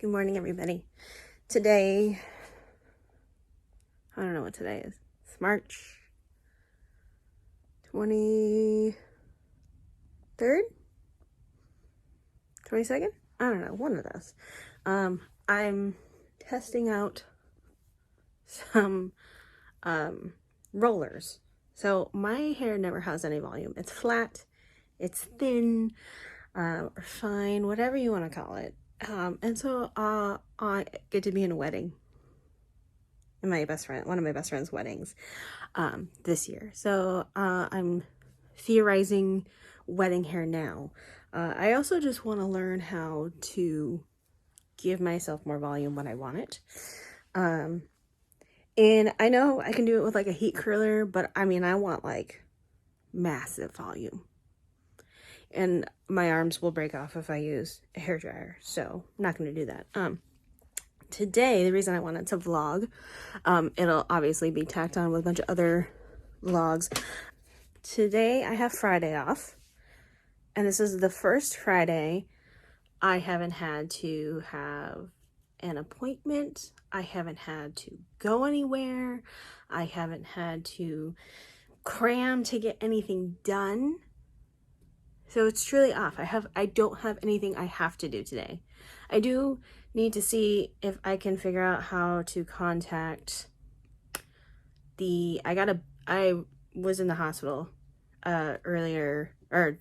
Good morning, everybody. Today, I don't know what today is. It's March 23rd? 22nd? I don't know, one of those. I'm testing out some rollers. So my hair never has any volume. It's flat, it's thin, or fine, whatever you want to call it. And so I get to be in a wedding. In one of my best friend's weddings this year. So I'm theorizing wedding hair now. I also just want to learn how to give myself more volume when I want it. And I know I can do it with like a heat curler, but I mean, I want like massive volume. And my arms will break off if I use a hairdryer. So I'm not going to do that. Today, the reason I wanted to vlog, it'll obviously be tacked on with a bunch of other vlogs. Today, I have Friday off, and this is the first Friday I haven't had to have an appointment. I haven't had to go anywhere. I haven't had to cram to get anything done. So it's truly off. I don't have anything I have to do today. I do need to see if I can figure out how to contact I was in the hospital earlier, or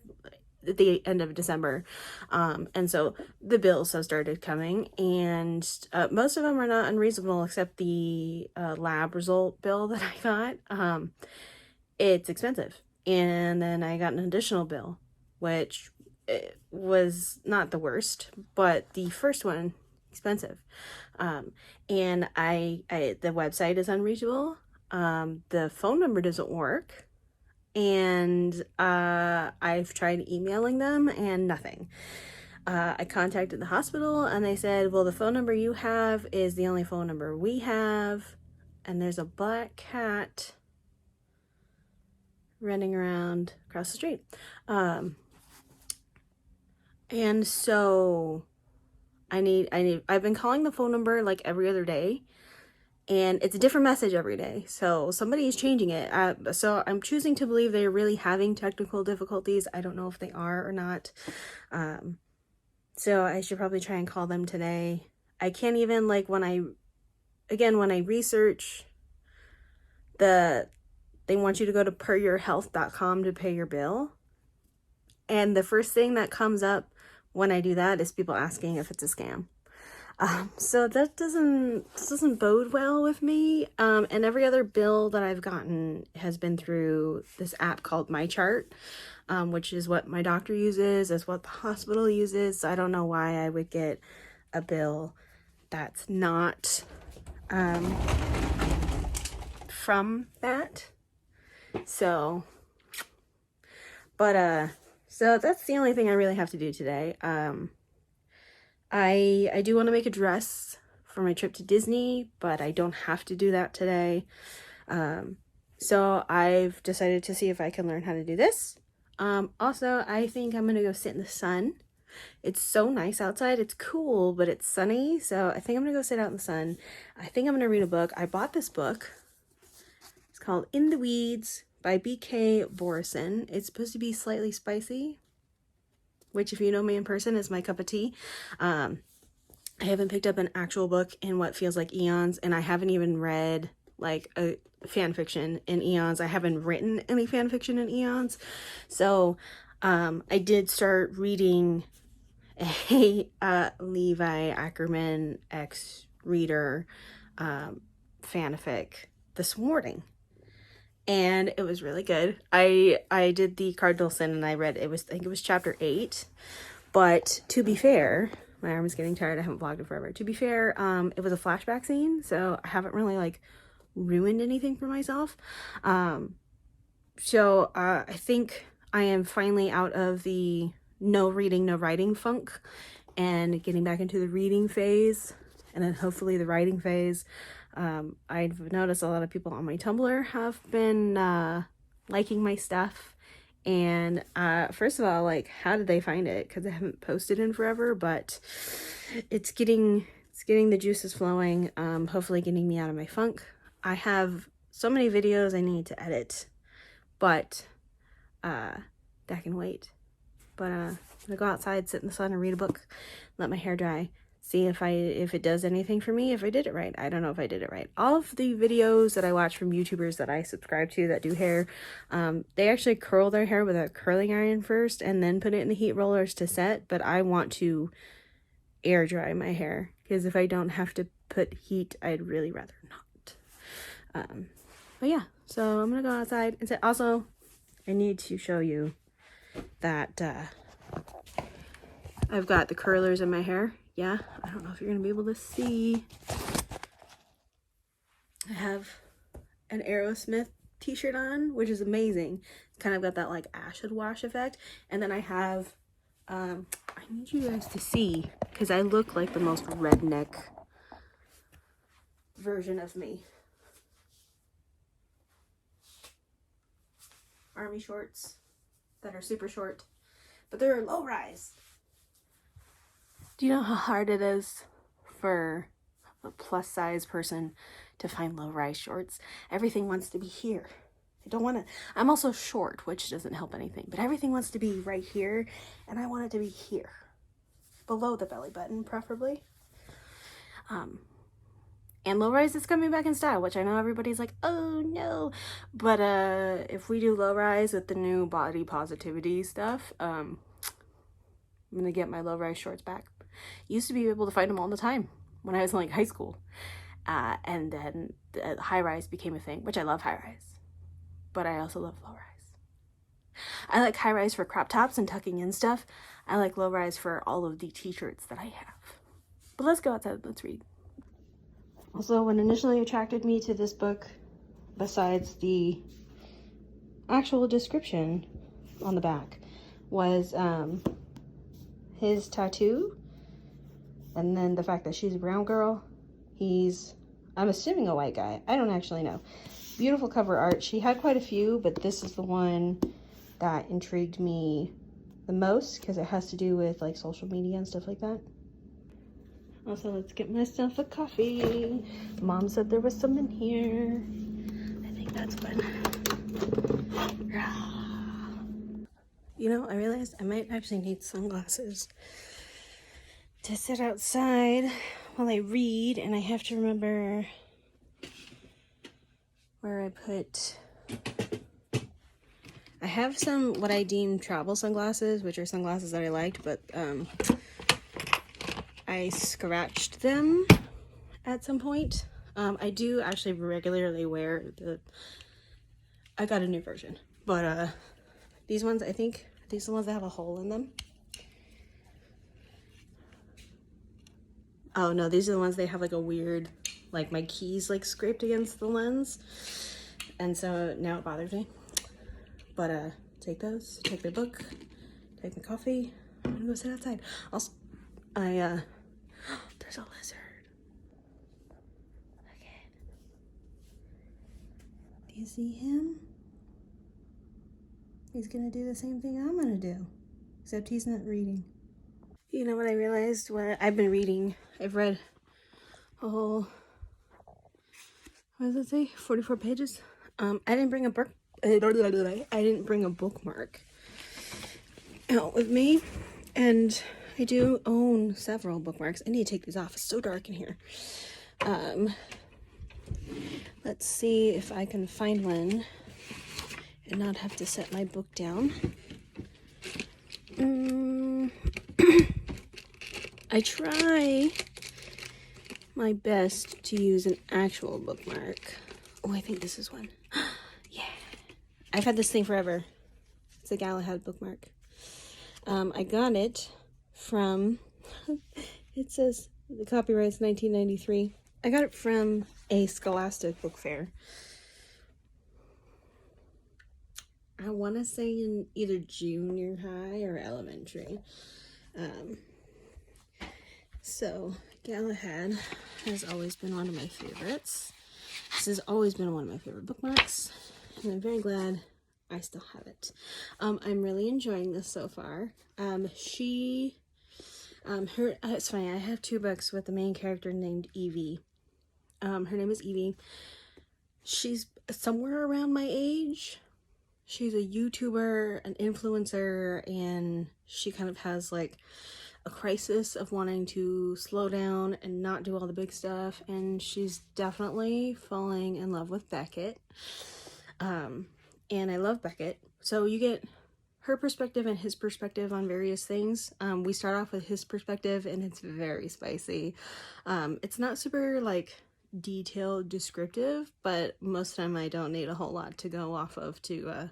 at the end of December, and so the bills have started coming, and most of them are not unreasonable except the lab result bill that I got. It's expensive, and then I got an additional bill, which was not the worst, but the first one expensive. And the website is unreachable. The phone number doesn't work, and I've tried emailing them and nothing. I contacted the hospital and they said, well, the phone number you have is the only phone number we have, and there's a black cat running around across the street. And so I've been calling the phone number like every other day, and it's a different message every day. So somebody is changing it. So I'm choosing to believe they're really having technical difficulties. I don't know if they are or not. So I should probably try and call them today. I can't even, like, when I research they want you to go to peryourhealth.com to pay your bill. And the first thing that comes up when I do that is people asking if it's a scam. So that doesn't bode well with me. And every other bill that I've gotten has been through this app called MyChart, which is what my doctor uses, is what the hospital uses. So I don't know why I would get a bill that's not from that. So, but so that's the only thing I really have to do today. I do want to make a dress for my trip to Disney, but I don't have to do that today. So I've decided to see if I can learn how to do this. Also, I think I'm going to go sit in the sun. It's so nice outside. It's cool, but it's sunny. So I think I'm going to go sit out in the sun. I think I'm going to read a book. I bought this book. It's called In the Weeds by B.K. Borison. It's supposed to be slightly spicy, which, if you know me in person, is my cup of tea. I haven't picked up an actual book in what feels like eons, and I haven't even read like a fan fiction in eons. I haven't written any fan fiction in eons. So I did start reading a Levi Ackerman ex-reader fanfic this morning, and it was really good. I did the Cardinal Sin, and I think it was chapter 8. But to be fair, my arm is getting tired. I haven't vlogged it forever. To be fair, it was a flashback scene, so I haven't really like ruined anything for myself. So I think I am finally out of the no reading, no writing funk, and getting back into the reading phase, and then hopefully the writing phase. I've noticed a lot of people on my Tumblr have been liking my stuff, And first of all, like, how did they find it? Because I haven't posted in forever, but it's getting the juices flowing, hopefully getting me out of my funk. I have so many videos I need to edit, but that can wait. But I'm gonna go outside, sit in the sun, and read a book, let my hair dry, see if it does anything for me, if I did it right. I don't know if I did it right. All of the videos that I watch from YouTubers that I subscribe to that do hair, they actually curl their hair with a curling iron first and then put it in the heat rollers to set. But I want to air dry my hair, because if I don't have to put heat, I'd really rather not. But yeah, so I'm gonna go outside and sit. Also, I need to show you that I've got the curlers in my hair. Yeah, I don't know if you're gonna be able to see. I have an Aerosmith t-shirt on, which is amazing. It's kind of got that like acid wash effect. And then I have I need you guys to see, because I look like the most redneck version of me. Army shorts that are super short, but they're low rise. Do you know how hard it is for a plus size person to find low rise shorts? Everything wants to be here. I don't want to. I'm also short, which doesn't help anything, but everything wants to be right here, and I want it to be here, below the belly button, preferably. And low rise is coming back in style, which I know everybody's like, oh no, but if we do low rise with the new body positivity stuff, I'm gonna get my low rise shorts back. Used to be able to find them all the time when I was in like high school, and then the high rise became a thing, which I love high rise, but I also love low rise. I like high rise for crop tops and tucking in stuff. I like low rise for all of the t-shirts that I have. But let's go outside, let's read. Also, what initially attracted me to this book, besides the actual description on the back, was his tattoo, and then the fact that she's a brown girl. He's, I'm assuming, a white guy. I don't actually know. Beautiful cover art. She had quite a few, but this is the one that intrigued me the most, because it has to do with like social media and stuff like that. Also, let's get myself a coffee. Mom said there was some in here. I think that's fun. You know, I realized I might actually need sunglasses to sit outside while I read, and I have to remember where I put... I have some what I deem travel sunglasses, which are sunglasses that I liked, but I scratched them at some point. I do actually regularly wear the... I got a new version, but these ones, I think these are the ones that have a hole in them. Oh no, these are the ones they have like a weird, like my keys like scraped against the lens, and so now it bothers me. But take those, take my book, take my coffee. I'm gonna go sit outside. Also, there's a lizard. Okay. Do you see him? He's gonna do the same thing I'm gonna do, except he's not reading. You know what I realized? What I've been reading, I've read a whole, what does it say? 44 pages. I didn't bring a book. I didn't bring a bookmark out with me, and I do own several bookmarks. I need to take these off. It's so dark in here. Let's see if I can find one and not have to set my book down. I try my best to use an actual bookmark. Oh, I think this is one. Yeah. I've had this thing forever. It's a Galahad bookmark. I got it from, it says the copyright's 1993. I got it from a Scholastic book fair. I want to say in either junior high or elementary. So Galahad has always been one of my favorites. This has always been one of my favorite bookmarks, and I'm very glad I still have it. I'm really enjoying this so far. It's funny, I have 2 books with the main character named Evie. Her name is Evie. She's somewhere around my age. She's a YouTuber, an influencer, and she kind of has like a crisis of wanting to slow down and not do all the big stuff, and she's definitely falling in love with Beckett. And I love Beckett. So you get her perspective and his perspective on various things. We start off with his perspective, and it's very spicy. It's not super like detailed descriptive, but most of the time I don't need a whole lot to go off of to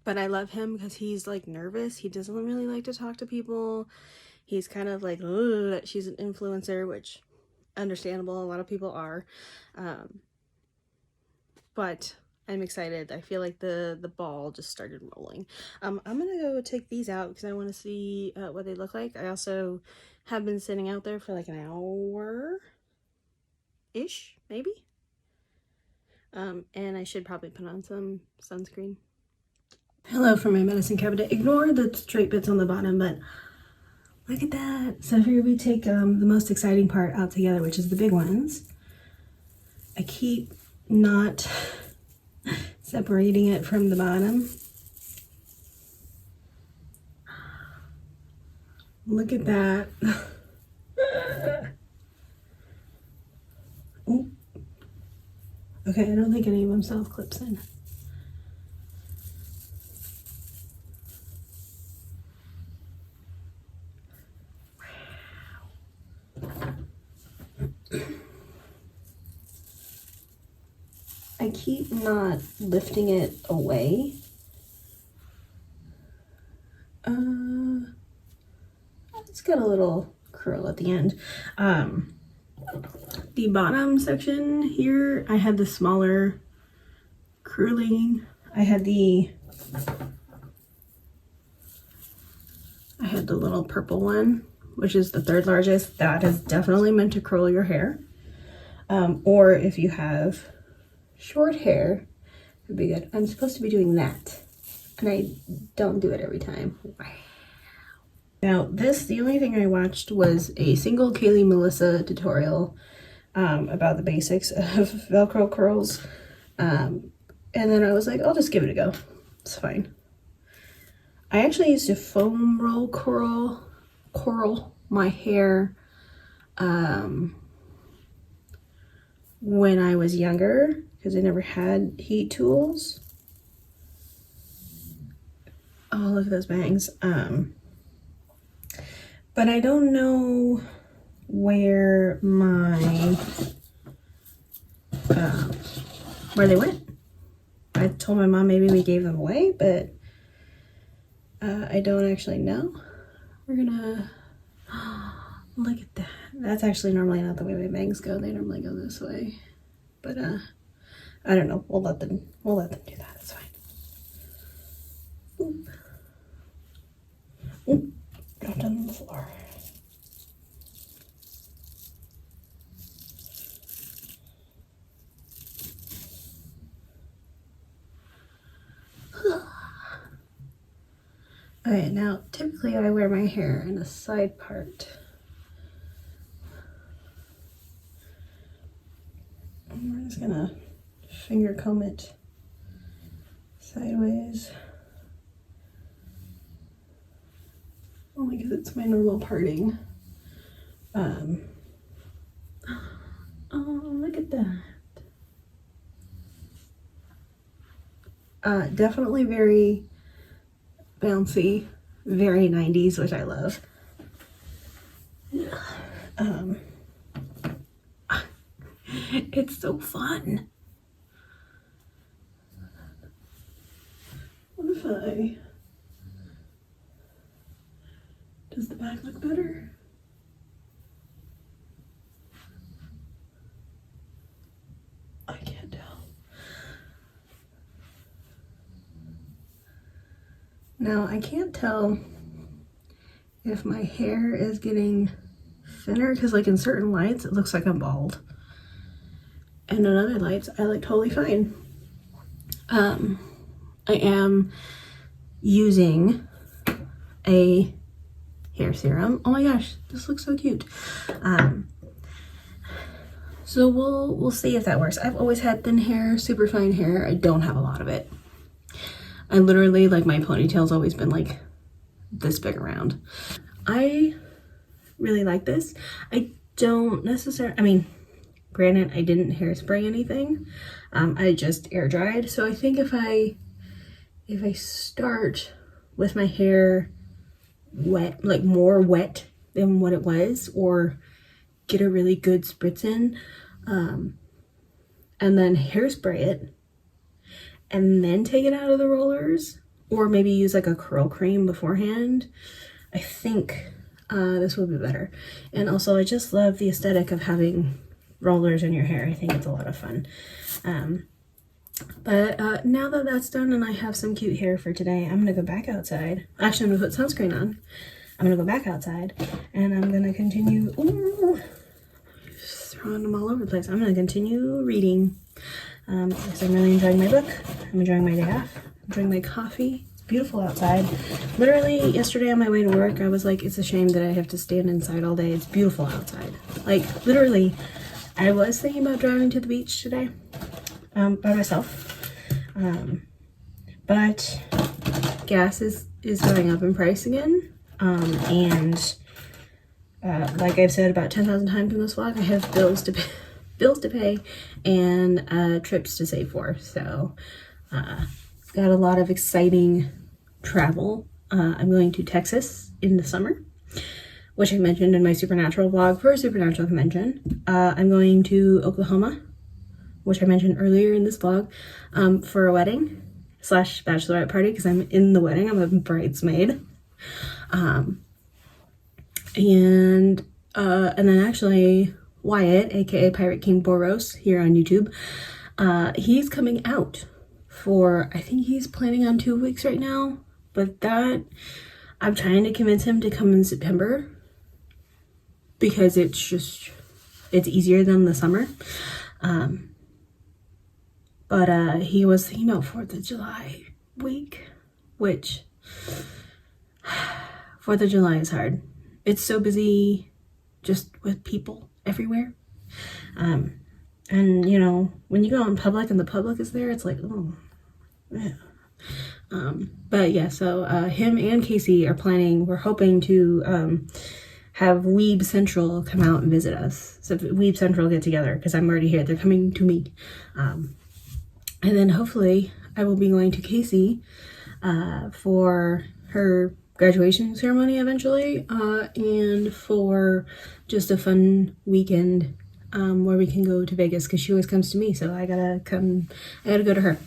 but I love him because he's like nervous. He doesn't really like to talk to people. He's kind of like, that she's an influencer, which understandable, a lot of people are, but I'm excited. I feel like the ball just started rolling. I'm gonna go take these out because I want to see what they look like. I also have been sitting out there for like an hour ish, maybe, and I should probably put on some sunscreen. Hello from my medicine cabinet. Ignore the straight bits on the bottom, but look at that. So here we take the most exciting part out together, which is the big ones. I keep not separating it from the bottom. Look at that. Ooh. Okay, I don't think any of them self-clips in. I keep not lifting it away. It's got a little curl at the end. The bottom section here, I had the smaller curling. I had the little purple one, which is the 3rd largest. That is definitely meant to curl your hair. Or if you have short hair, it'd be good. I'm supposed to be doing that, and I don't do it every time. Wow. Now the only thing I watched was a single Kaylee Melissa tutorial about the basics of Velcro curls. And then I was like, I'll just give it a go. It's fine. I actually used to foam roll curl my hair when I was younger, because I never had heat tools. Oh, look at those bangs. But I don't know where where they went. I told my mom maybe we gave them away, but I don't actually know. We're gonna look at that. That's actually normally not the way my bangs go. They normally go this way, but I don't know. We'll let them do that. It's fine. Oop. Oop. Dropped on the floor. Alright, now typically I wear my hair in a side part. And we're just gonna finger comb it sideways. Only because it's my normal parting. Oh, look at that. Definitely very bouncy, very 90s, which I love. It's so fun. What if does the back look better? I can't tell. Now, I can't tell if my hair is getting thinner, because like in certain lights, it looks like I'm bald. and in other lights I look totally fine. I am using a hair serum. Oh my gosh, this looks so cute. So we'll see if that works. I've always had thin hair, super fine hair. I don't have a lot of it. I literally, like, my ponytail's always been like this big around. I really like this. I don't necessarily, I mean, granted, I didn't hairspray anything. I just air dried. So I think if I start with my hair wet, like more wet than what it was, or get a really good spritz in, and then hairspray it, and then take it out of the rollers, or maybe use like a curl cream beforehand, I think this will be better. And also, I just love the aesthetic of having rollers in your hair. I think it's a lot of fun. But now that that's done and I have some cute hair for today, I'm gonna go back outside. Actually, I'm gonna put sunscreen on. I'm gonna go back outside and I'm gonna continue, ooh, just throwing them all over the place. I'm gonna continue reading because I'm really enjoying my book. I'm enjoying my day off. I'm enjoying my coffee. It's beautiful outside. Literally yesterday on my way to work, I was like, it's a shame that I have to stand inside all day. It's beautiful outside. Like, literally, I was thinking about driving to the beach today by myself. But gas is going up in price again. And like I've said about 10,000 times in this vlog, I have bills to pay and trips to save for. So got a lot of exciting travel. I'm going to Texas in the summer, which I mentioned in my Supernatural vlog for a Supernatural convention. I'm going to Oklahoma, which I mentioned earlier in this vlog, for a wedding / bachelorette party, because I'm in the wedding. I'm a bridesmaid. And then actually Wyatt, aka Pirate King Boros, here on YouTube, he's coming out for, I think he's planning on 2 weeks right now, but that, I'm trying to convince him to come in September because it's easier than the summer. But he was thinking about 4th of July week, which 4th of July is hard. It's so busy just with people everywhere. And you know, when you go out in public and the public is there, it's like, oh, yeah. But yeah, so him and Casey are planning, we're hoping to have Weeb Central come out and visit us. So Weeb Central get together, because I'm already here. They're coming to me. And then hopefully I will be going to Casey for her graduation ceremony eventually, and for just a fun weekend where we can go to Vegas, because she always comes to me, so I gotta go to her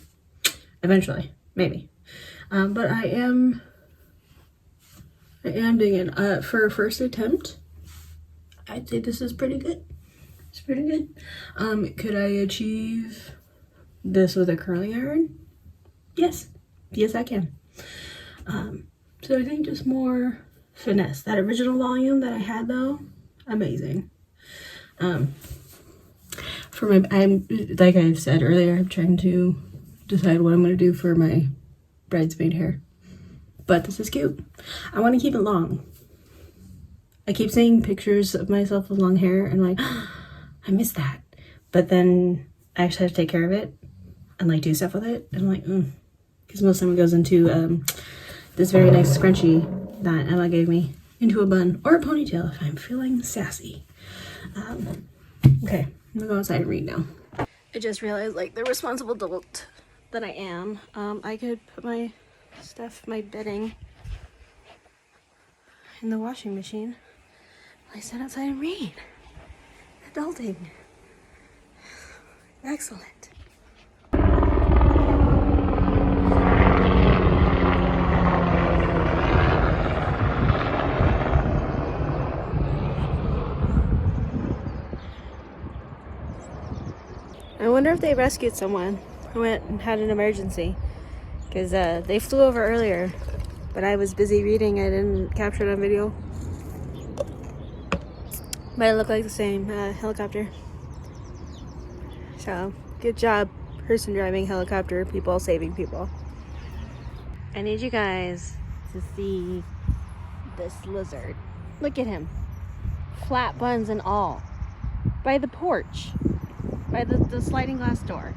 eventually, maybe. But I am digging. For a first attempt, I'd say this is pretty good. It's pretty good. Could I achieve this with a curling iron? Yes, I can. So I think just more finesse. That original volume that I had though, amazing. I'm like I said earlier, I'm trying to decide what I'm going to do for my bridesmaid hair. But this is cute. I want to keep it long. I keep seeing pictures of myself with long hair and I'm like, oh, I miss that. But then I actually have to take care of it and like do stuff with it. And I'm like, because most of the time it goes into this very nice scrunchie that Emma gave me, into a bun or a ponytail if I'm feeling sassy. Okay, I'm gonna go outside and read now. I just realized, like the responsible adult that I am, I could put my stuff, my bedding, in the washing machine. I sit outside and read. Adulting. Excellent. I wonder if they rescued someone who went and had an emergency, because they flew over earlier, but I was busy reading. I didn't capture it on video. But it looked like the same helicopter. So, good job, person driving helicopter, people saving people. I need you guys to see this lizard. Look at him. Flat buns and all. By the porch. By the sliding glass door.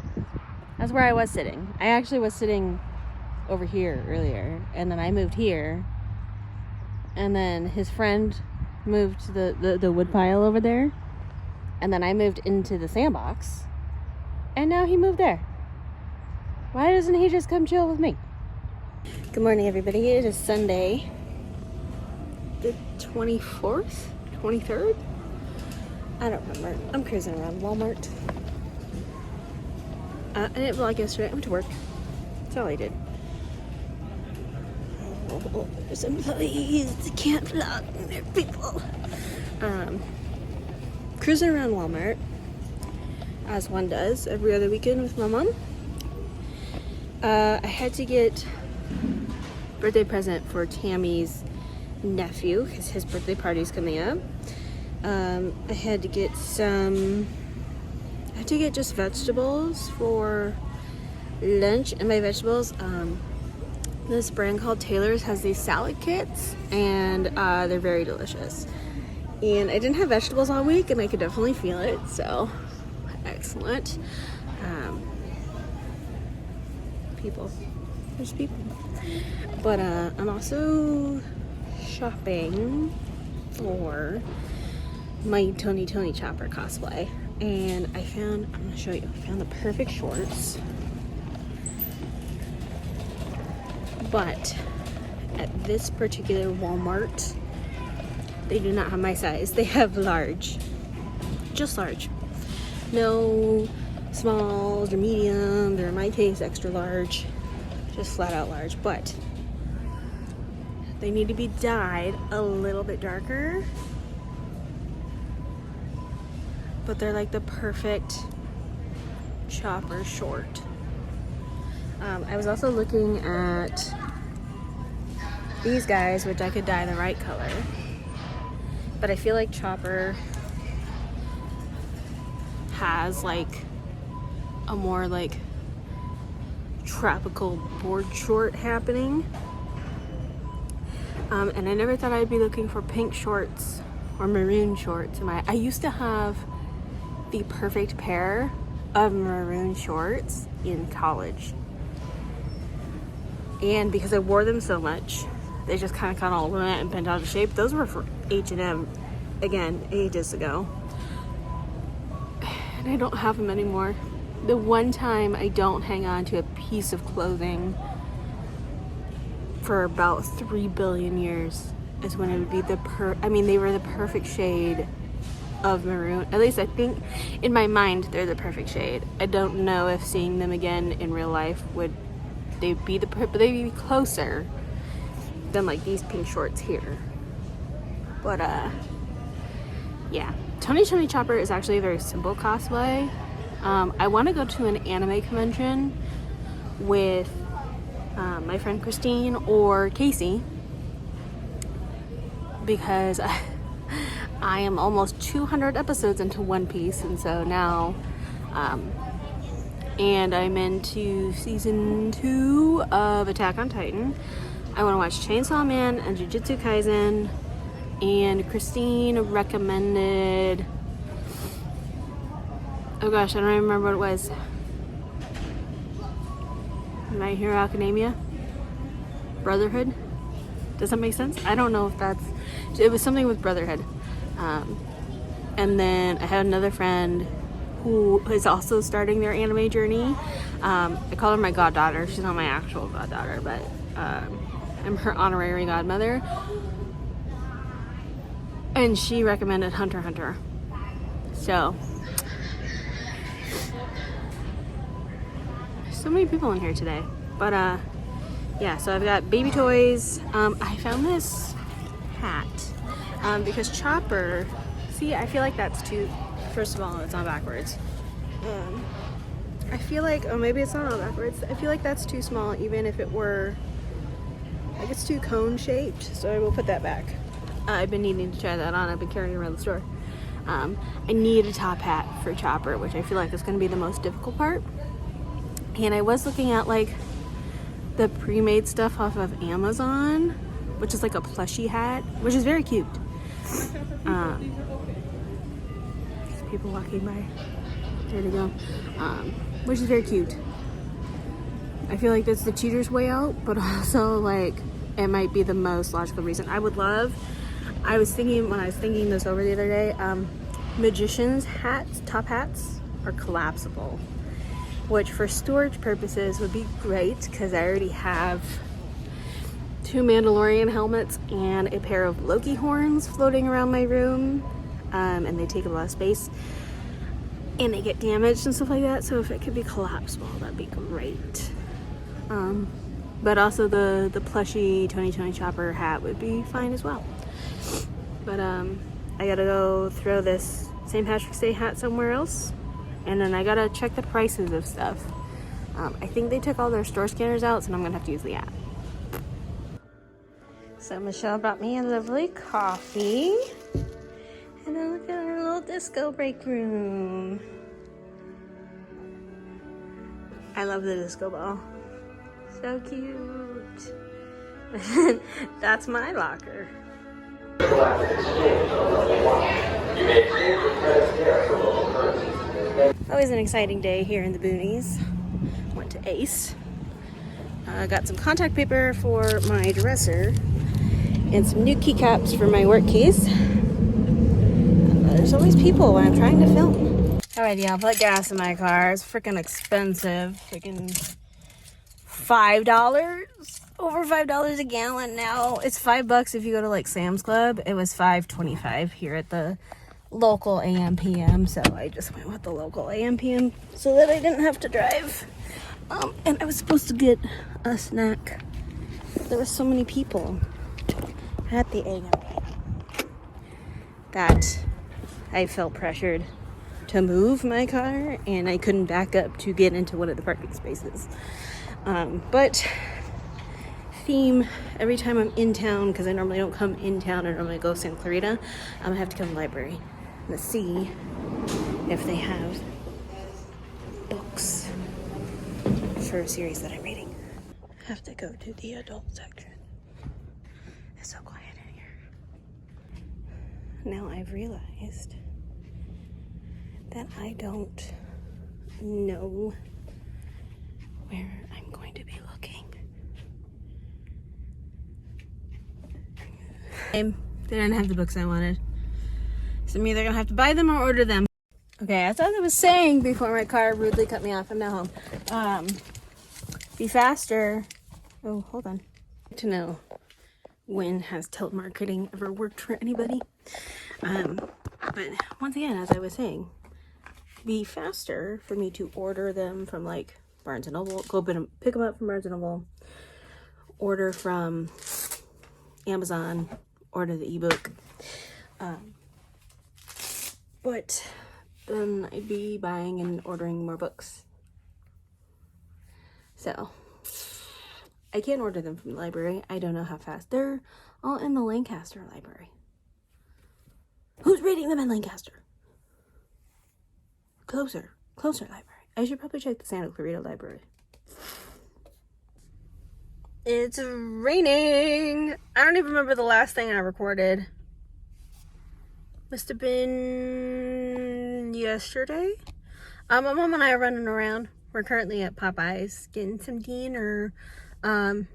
That's where I was sitting. I actually was sitting over here earlier, and then I moved here, and then his friend moved to the wood pile over there, and then I moved into the sandbox, and now he moved there. Why doesn't he just come chill with me? Good morning, everybody. It is Sunday, the 24th, 23rd? I don't remember. I'm cruising around Walmart. I didn't vlog yesterday. I went to work. That's all I did. Oh, there's employees that can't vlog. They're people. Cruising around Walmart, as one does every other weekend with my mom. I had to get a birthday present for Tammy's nephew because his birthday party's coming up. I had to get just vegetables for lunch, and by vegetables, this brand called Taylor's has these salad kits, and they're very delicious. And I didn't have vegetables all week, and I could definitely feel it, so excellent. There's people. But I'm also shopping for my Tony Chopper cosplay, and I'm gonna show you. I found the perfect shorts, but at this particular Walmart, they do not have my size. They have large, just large. No smalls or mediums, or in my case, extra large, just flat out large. But they need to be dyed a little bit darker. But they're like the perfect Chopper short. I was also looking at these guys, which I could dye the right color. But I feel like Chopper has like a more like tropical board short happening. And I never thought I'd be looking for pink shorts or maroon shorts. I used to have the perfect pair of maroon shorts in college, and because I wore them so much, they just kind of got all ruined and bent out of shape. Those were for H&M, again, ages ago, and I don't have them anymore. The one time I don't hang on to a piece of clothing for about 3 billion years is when it would be they were the perfect shade of maroon. At least I think in my mind they're the perfect shade. I don't know if seeing them again in real life would they'd be closer than like these pink shorts here. But yeah, Tony Chopper is actually a very simple cosplay. I want to go to an anime convention with my friend Christine or Casey, because I am almost 200 episodes into One Piece, and so now, and I'm into season 2 of Attack on Titan. I want to watch Chainsaw Man and Jujutsu Kaisen, and Christine recommended, oh gosh, I don't even remember what it was. My Hero Academia? Brotherhood? Does that make sense? I don't know if it was something with Brotherhood. And then I had another friend who is also starting their anime journey. I call her my goddaughter. She's not my actual goddaughter, but I'm her honorary godmother. And she recommended Hunter x Hunter. So many people in here today. But yeah, so I've got baby toys. I found this hat because Chopper, see, I feel like that's too, first of all, it's on backwards. I feel like, oh, maybe it's not on backwards. I feel like that's too small, even if it were, like, it's too cone shaped, so I will put that back. I've been needing to try that on. I've been carrying it around the store. I need a top hat for Chopper, which I feel like is going to be the most difficult part. And I was looking at like the pre-made stuff off of Amazon, which is like a plushie hat, which is very cute. People walking by. There they go. Which is very cute. I feel like that's the cheater's way out, but also like it might be the most logical reason. I was thinking when I was thinking this over the other day, magicians hats, top hats are collapsible, which for storage purposes would be great because I already have 2 Mandalorian helmets and a pair of Loki horns floating around my room, and they take a lot of space and they get damaged and stuff like that. So if it could be collapsible, that'd be great. But also the plushy Tony Chopper hat would be fine as well. But I gotta go throw this St. Patrick's Day hat somewhere else, and then I gotta check the prices of stuff. I think they took all their store scanners out, so I'm gonna have to use the app. So Michelle brought me a lovely coffee, and then look at our little disco break room. I love the disco ball. So cute. That's my locker. Always an exciting day here in the boonies. Went to Ace. Got some contact paper for my dresser and some new keycaps for my work keys. There's always people when I'm trying to film. Alrighty, I'll put gas in my car. It's freaking expensive. Freaking $5. Over $5 a gallon now. It's $5 if you go to like Sam's Club. It was $5.25 here at the local AM/PM, so I just went with the local AM/PM so that I didn't have to drive. And I was supposed to get a snack. There were so many people at the AM/PM that I felt pressured to move my car, and I couldn't back up to get into one of the parking spaces. But theme, every time I'm in town, because I normally don't come in town, I normally go Santa Clarita, I have to come to the library. Let's see if they have books for a series that I'm reading. I have to go to the adult section. It's so quiet in here. Now I've realized that I don't know where I'm going to be looking. They didn't have the books I wanted, so I'm either gonna have to buy them or order them. Okay, as I was saying before my car rudely cut me off, I'm now home. Be faster. Oh, hold on. To know when has telemarketing ever worked for anybody? But once again, as I was saying, be faster for me to order them from like Barnes and Noble, go pick them up from Barnes and Noble, order from Amazon, order the ebook. But then I'd be buying and ordering more books. So I can't order them from the library. I don't know how fast. They're all in the Lancaster library. Who's reading them in Lancaster? Closer library. I should probably check the Santa Clarita library. It's raining. I don't even remember the last thing I recorded. Must have been yesterday. My mom and I are running around. We're currently at Popeyes getting some dinner. Wearing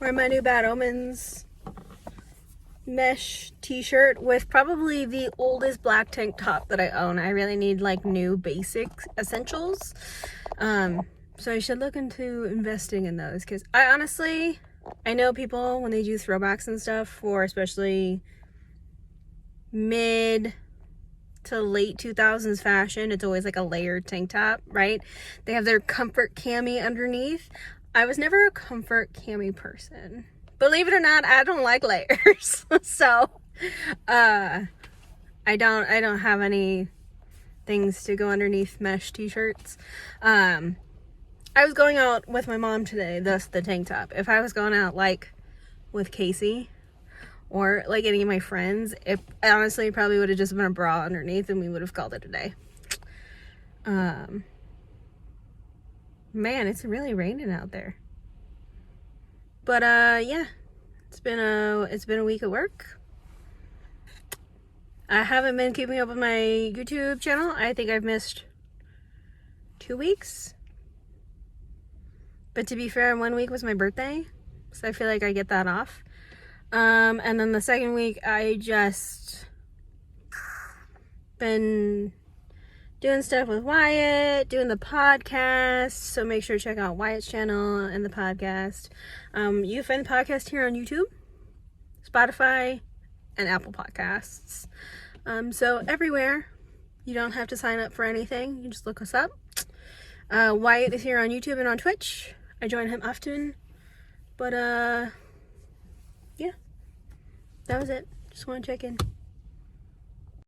my new Bad Omens mesh t-shirt with probably the oldest black tank top that I own. I really need like new basic essentials. So I should look into investing in those, because I know people when they do throwbacks and stuff for especially mid to late 2000s fashion, it's always like a layered tank top, right? They have their comfort cami underneath. I was never a comfort cami person. Believe it or not, I don't like layers. So I don't have any things to go underneath mesh t-shirts. I was going out with my mom today, thus the tank top. If I was going out like with Casey or like any of my friends, it honestly probably would have just been a bra underneath and we would have called it a day. Man, it's really raining out there. But yeah, it's been a week at work. I haven't been keeping up with my YouTube channel. I think I've missed 2 weeks. But to be fair, 1 week was my birthday, so I feel like I get that off. And then the second week, I just been doing stuff with Wyatt, doing the podcast. So make sure to check out Wyatt's channel and the podcast. You can find the podcast here on YouTube, Spotify, and Apple Podcasts. So everywhere. You don't have to sign up for anything. You just look us up. Wyatt is here on YouTube and on Twitch. I join him often. But yeah. That was it. Just want to check in.